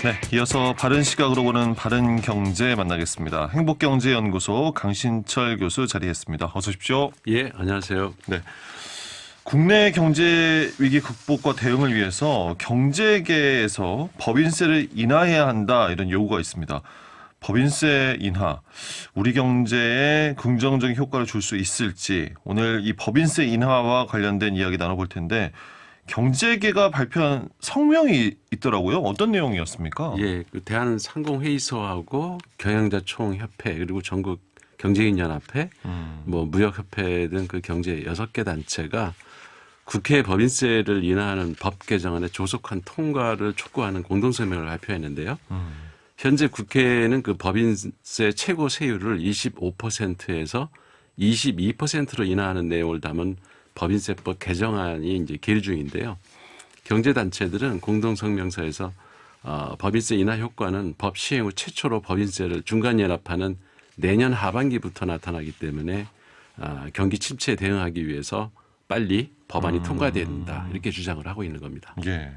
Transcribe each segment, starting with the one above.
네, 이어서 바른 시각으로 보는 바른 경제 만나겠습니다. 행복경제연구소 강신철 교수 자리했습니다. 어서 오십시오. 예, 안녕하세요. 네, 국내 경제 위기 극복과 대응을 위해서 경제계에서 법인세를 인하해야 한다 이런 요구가 있습니다. 법인세 인하, 우리 경제에 긍정적인 효과를 줄 수 있을지 오늘 이 법인세 인하와 관련된 이야기 나눠볼 텐데 경제계가 발표한 성명이 있더라고요. 어떤 내용이었습니까? 예, 그 대한상공회의소하고 경영자총협회 그리고 전국 경제인연합회, 뭐 무역협회 등 그 경제 6개 단체가 국회 법인세를 인하하는 법 개정안의 조속한 통과를 촉구하는 공동성명을 발표했는데요. 현재 국회는 그 법인세 최고 세율을 25%에서 22%로 인하하는 내용을 담은 법인세법 개정안이 이제 계류 중인데요. 경제단체들은 공동성명서에서 법인세 인하 효과는 법 시행 후 최초로 법인세를 중간 연합하는 내년 하반기부터 나타나기 때문에 경기 침체에 대응하기 위해서 빨리 법안이 통과돼야 된다 이렇게 주장을 하고 있는 겁니다. 예.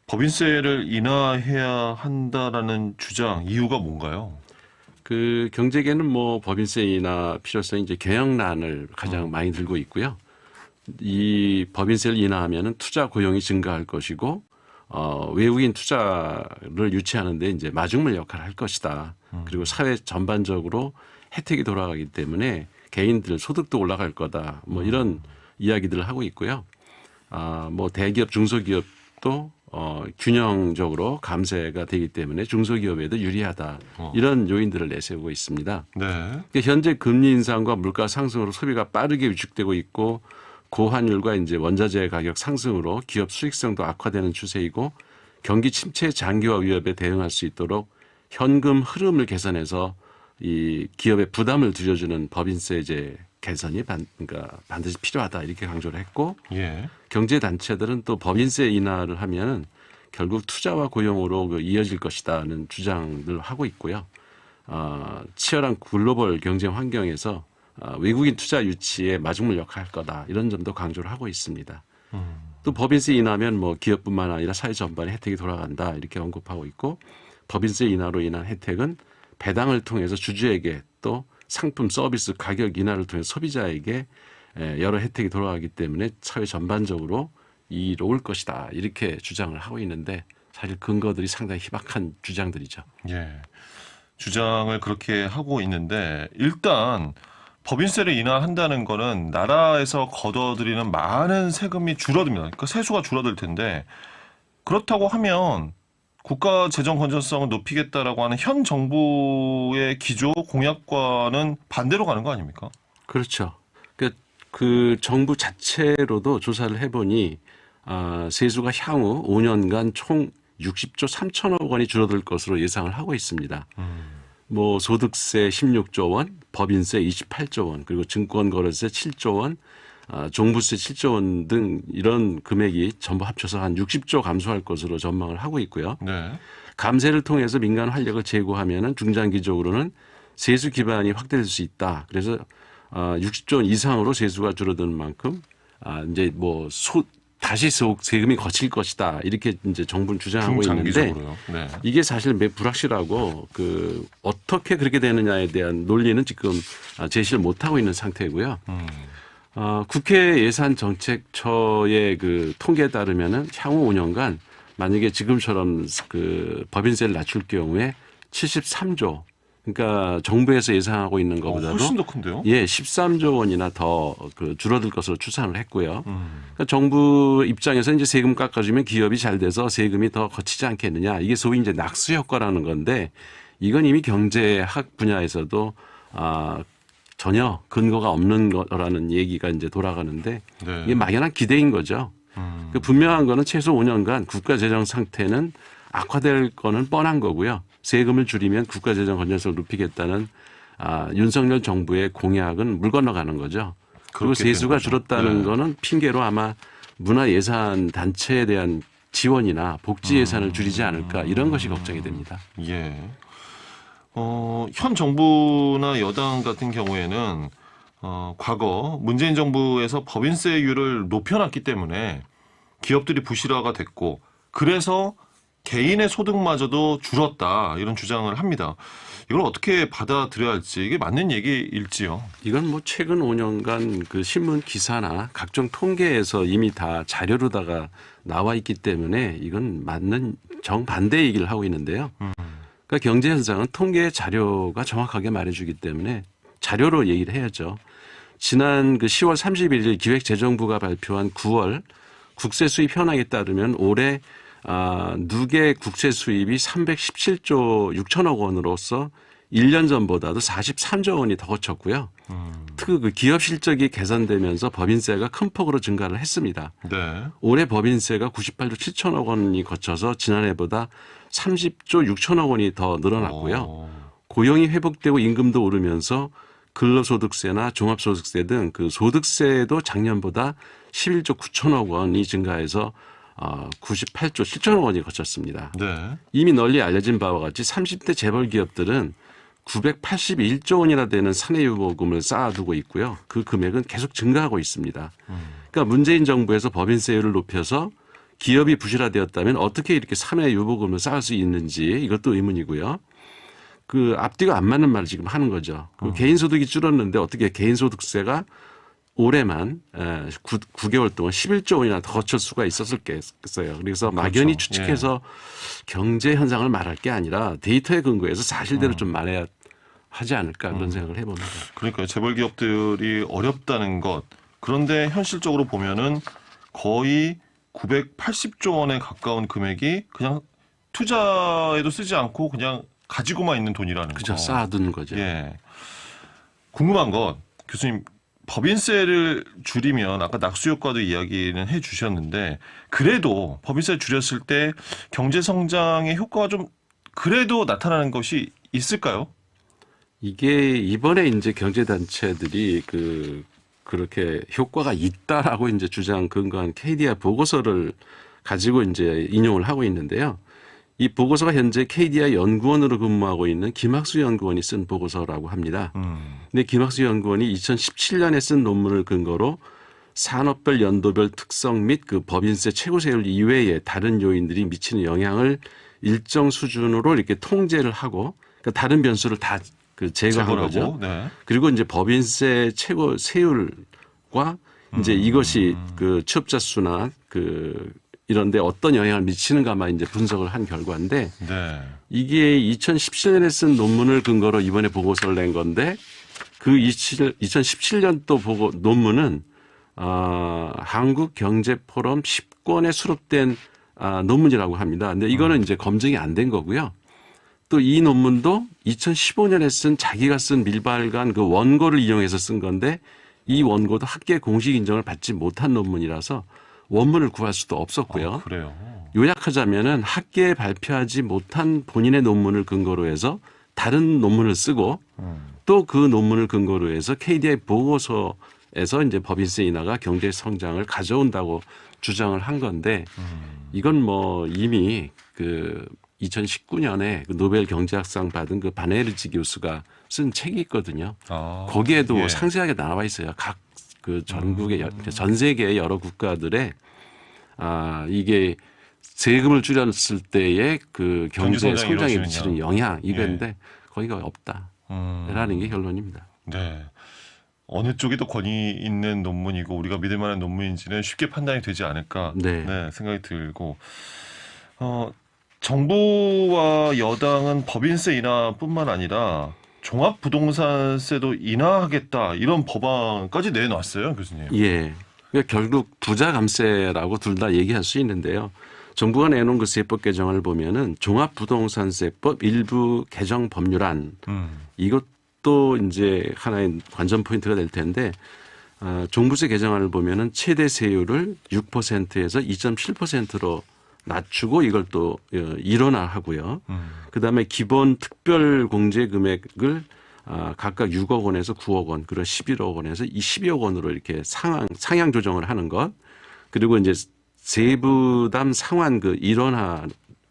법인세를 인하해야 한다라는 주장 이유가 뭔가요? 그 경제계는 뭐 법인세 인하 필요성이 이제 경영난을 가장 많이 들고 있고요. 이 법인세를 인하하면은 투자 고용이 증가할 것이고 외국인 투자를 유치하는데 이제 마중물 역할을 할 것이다. 그리고 사회 전반적으로 혜택이 돌아가기 때문에 개인들 소득도 올라갈 거다. 뭐 이런 이야기들을 하고 있고요. 뭐 대기업, 중소기업도 균형적으로 감세가 되기 때문에 중소기업에도 유리하다. 이런 요인들을 내세우고 있습니다. 네. 그러니까 현재 금리 인상과 물가 상승으로 소비가 빠르게 위축되고 있고 고환율과 이제 원자재 가격 상승으로 기업 수익성도 악화되는 추세이고 경기 침체 장기화 위협에 대응할 수 있도록 현금 흐름을 개선해서 이 기업의 부담을 줄여주는 법인세제 개선이 그러니까 반드시 필요하다 이렇게 강조를 했고 예. 경제단체들은 또 법인세 인하를 하면 결국 투자와 고용으로 이어질 것이다는 주장을 하고 있고요. 치열한 글로벌 경쟁 환경에서 외국인 투자 유치에 마중물 역할을 할 거다 이런 점도 강조를 하고 있습니다. 또 법인세 인하면 뭐 기업뿐만 아니라 사회 전반에 혜택이 돌아간다 이렇게 언급하고 있고 법인세 인하로 인한 혜택은 배당을 통해서 주주에게 또 상품 서비스 가격 인하를 통해 소비자에게 여러 혜택이 돌아가기 때문에 사회 전반적으로 이로울 것이다 이렇게 주장을 하고 있는데 사실 근거들이 상당히 희박한 주장들이죠. 예. 주장을 그렇게 하고 있는데 일단 법인세를 인하한다는 거는 나라에서 걷어들이는 많은 세금이 줄어듭니다. 그러니까 세수가 줄어들 텐데 그렇다고 하면 국가 재정 건전성을 높이겠다라고 하는 현 정부의 기조 공약과는 반대로 가는 거 아닙니까? 그렇죠. 그 정부 자체로도 조사를 해보니 세수가 향후 5년간 총 60조 3천억 원이 줄어들 것으로 예상을 하고 있습니다. 뭐 소득세 16조 원, 법인세 28조 원, 그리고 증권거래세 7조 원, 종부세 7조 원 등 이런 금액이 전부 합쳐서 한 60조 감소할 것으로 전망을 하고 있고요. 네. 감세를 통해서 민간 활력을 제고하면은 중장기적으로는 세수 기반이 확대될 수 있다. 그래서 60조 원 이상으로 세수가 줄어드는 만큼 이제 뭐 다시 세금이 거칠 것이다. 이렇게 이제 정부는 주장하고 있는데 네. 이게 사실 매우 불확실하고 어떻게 그렇게 되느냐에 대한 논리는 지금 제시를 못하고 있는 상태고요. 국회 예산정책처의 그 통계에 따르면은 향후 5년간 만약에 지금처럼 그 법인세를 낮출 경우에 73조 그러니까 정부에서 예상하고 있는 것보다도 훨씬 더 큰데요? 예, 13조 원이나 더 줄어들 것으로 추산을 했고요. 그러니까 정부 입장에서 이제 세금 깎아주면 기업이 잘 돼서 세금이 더 거치지 않겠느냐. 이게 소위 이제 낙수 효과라는 건데 이건 이미 경제학 분야에서도 전혀 근거가 없는 거라는 얘기가 이제 돌아가는데 네. 이게 막연한 기대인 거죠. 분명한 거는 최소 5년간 국가 재정 상태는 악화될 거는 뻔한 거고요. 세금을 줄이면 국가 재정 건전성을 높이겠다는 윤석열 정부의 공약은 물 건너가는 거죠. 그리고 세수가 줄었다는 거는 핑계로 아마 문화예산 단체에 대한 지원이나 복지 예산을 줄이지 않을까 이런 것이 걱정이 됩니다. 예. 현 정부나 여당 같은 경우에는 과거 문재인 정부에서 법인세율을 높여놨기 때문에 기업들이 부실화가 됐고 그래서 개인의 소득마저도 줄었다 이런 주장을 합니다. 이걸 어떻게 받아들여야 할지 이게 맞는 얘기일지요. 이건 뭐 최근 5년간 그 신문 기사나 각종 통계에서 이미 다 자료로다가 나와 있기 때문에 이건 맞는 정반대 얘기를 하고 있는데요. 그러니까 경제 현상은 통계 자료가 정확하게 말해주기 때문에 자료로 얘기를 해야죠. 지난 그 10월 31일 기획재정부가 발표한 9월 국세 수입 현황에 따르면 올해 누계 국세 수입이 317조 6천억 원으로서 1년 전보다도 43조 원이 더 거쳤고요. 특히 그 기업 실적이 개선되면서 법인세가 큰 폭으로 증가를 했습니다. 네. 올해 법인세가 98조 7천억 원이 거쳐서 지난해보다 30조 6천억 원이 더 늘어났고요. 고용이 회복되고 임금도 오르면서 근로소득세나 종합소득세 등 그 소득세도 작년보다 11조 9천억 원이 증가해서 98조 7천억 원이 거쳤습니다. 네. 이미 널리 알려진 바와 같이 30대 재벌 기업들은 981조 원이나 되는 사내유보금을 쌓아두고 있고요. 그 금액은 계속 증가하고 있습니다. 그러니까 문재인 정부에서 법인세율을 높여서 기업이 부실화되었다면 어떻게 이렇게 사내유보금을 쌓을 수 있는지 이것도 의문이고요. 그 앞뒤가 안 맞는 말을 지금 하는 거죠. 그 개인소득이 줄었는데 어떻게 개인소득세가 올해만 9개월 동안 11조 원이나 더 거칠 수가 있었을겠어요. 그래서 막연히 추측해서 경제 현상을 말할 게 아니라 데이터에 근거해서 사실대로 좀 말해야 하지 않을까 그런 생각을 해봅니다. 그러니까 재벌 기업들이 어렵다는 것. 그런데 현실적으로 보면은 거의 980조 원에 가까운 금액이 그냥 투자에도 쓰지 않고 그냥 가지고만 있는 돈이라는 그죠. 거. 쌓아두는 거죠. 예. 궁금한 건 교수님 법인세를 줄이면 아까 낙수 효과도 이야기는 해 주셨는데 그래도 법인세를 줄였을 때 경제 성장의 효과가 좀 그래도 나타나는 것이 있을까요? 이게 이번에 이제 경제단체들이 그렇게 효과가 있다라고 이제 주장 근거한 KDI 보고서를 가지고 이제 인용을 하고 있는데요. 이 보고서가 현재 KDI 연구원으로 근무하고 있는 김학수 연구원이 쓴 보고서라고 합니다. 근데 김학수 연구원이 2017년에 쓴 논문을 근거로 산업별 연도별 특성 및 그 법인세 최고세율 이외에 다른 요인들이 미치는 영향을 일정 수준으로 이렇게 통제를 하고 그러니까 다른 변수를 다 그 제거한 거죠. 네. 그리고 이제 법인세 최고 세율과 이제 이것이 그 취업자 수나 이런데 어떤 영향을 미치는가만 이제 분석을 한 결과인데 네. 이게 2017년에 쓴 논문을 근거로 이번에 보고서를 낸 건데 그 2017년도 논문은 한국경제포럼 10권에 수록된 논문이라고 합니다. 근데 이거는 이제 검증이 안 된 거고요. 또 이 논문도 2015년에 쓴 자기가 쓴 밀발간 그 원고를 이용해서 쓴 건데 이 원고도 학계 공식 인정을 받지 못한 논문이라서 원문을 구할 수도 없었고요. 그래요. 요약하자면은 학계에 발표하지 못한 본인의 논문을 근거로 해서 다른 논문을 쓰고 또 그 논문을 근거로 해서 KDI 보고서에서 이제 법인세 인하가 경제 성장을 가져온다고 주장을 한 건데 이건 뭐 이미 2019년에 그 노벨 경제학상 받은 그 바네르지 교수가 쓴 책이 있거든요. 거기에도 예. 상세하게 나와 있어요. 각 그 전국의 전 세계의 여러 국가들의 이게 세금을 줄였을 때의 그 경제 성장에 미치는 영향 이건데 거기가 없다라는 게 결론입니다. 네. 어느 쪽이 더 권위 있는 논문이고 우리가 믿을 만한 논문인지는 쉽게 판단이 되지 않을까 생각이 들고 정부와 여당은 법인세 인하뿐만 아니라 종합부동산세도 인하하겠다 이런 법안까지 내놨어요, 교수님. 예. 그러니까 결국 부자 감세라고 둘 다 얘기할 수 있는데요. 정부가 내놓은 그 세법 개정을 보면은 종합부동산세법 일부 개정 법률안 이것도 이제 하나의 관전 포인트가 될 텐데 종부세 개정안을 보면은 최대 세율을 6%에서 2.7%로 낮추고 이걸 또 일원화하고요. 그다음에 기본 특별 공제 금액을 각각 6억 원에서 9억 원, 그리고 11억 원에서 20억 원으로 이렇게 상향 조정을 하는 것. 그리고 이제 세부담 상환 그 일원화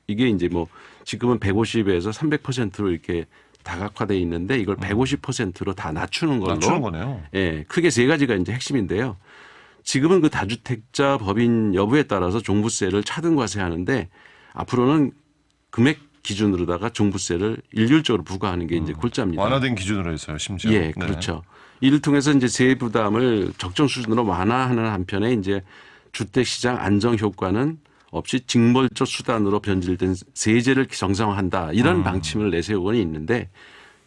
이게 이제 뭐 지금은 150에서 300%로 이렇게 다각화돼 있는데 이걸 150%로 다 낮추는 걸로. 낮추는 거네요. 예, 크게 세 가지가 이제 핵심인데요. 지금은 그 다주택자 법인 여부에 따라서 종부세를 차등과세하는데 앞으로는 금액 기준으로다가 종부세를 일률적으로 부과하는 게 이제 골자입니다. 완화된 기준으로 해서요, 심지어. 예, 그렇죠. 이를 통해서 이제 세액 부담을 적정 수준으로 완화하는 한편에 이제 주택 시장 안정 효과는 없이 징벌적 수단으로 변질된 세제를 정상화한다. 이런 방침을 내세우고는 있는데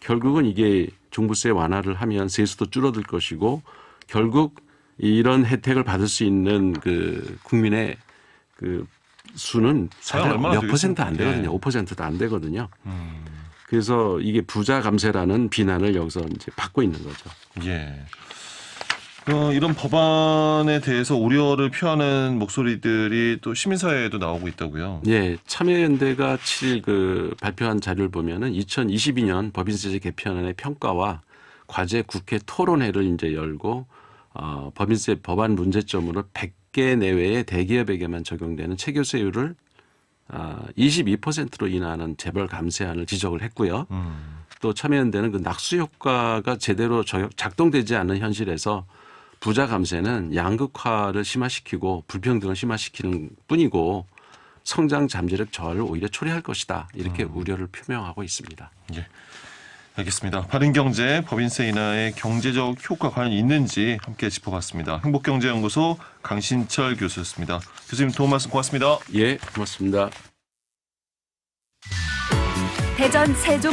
결국은 이게 종부세 완화를 하면 세수도 줄어들 것이고 결국 이런 혜택을 받을 수 있는 그 국민의 그 수는 사실 얼마나 몇 퍼센트 안 되겠습니까? 되거든요. 5%도 안 되거든요. 그래서 이게 부자 감세라는 비난을 여기서 이제 받고 있는 거죠. 예. 이런 법안에 대해서 우려를 표하는 목소리들이 또 시민사회에도 나오고 있다고요. 예, 참여연대가 7일 그 발표한 자료를 보면은 2022년 법인세제 개편안의 평가와 과제 국회 토론회를 이제 열고 법인세 법안 문제점으로 100개 내외의 대기업에게만 적용되는 체결세율을 22%로 인하하는 재벌 감세안을 지적을 했고요. 또 참여연대는 그 낙수 효과가 제대로 작동되지 않는 현실에서 부자 감세는 양극화를 심화시키고 불평등을 심화시키는 뿐이고 성장 잠재력 저하를 오히려 초래할 것이다. 이렇게 우려를 표명하고 있습니다. 예. 알겠습니다. 바른경제 법인세 인하의 경제적 효과 과연 있는지 함께 짚어봤습니다. 행복경제연구소 강신철 교수였습니다. 교수님 도움 말씀 고맙습니다. 예, 고맙습니다. 대전 세종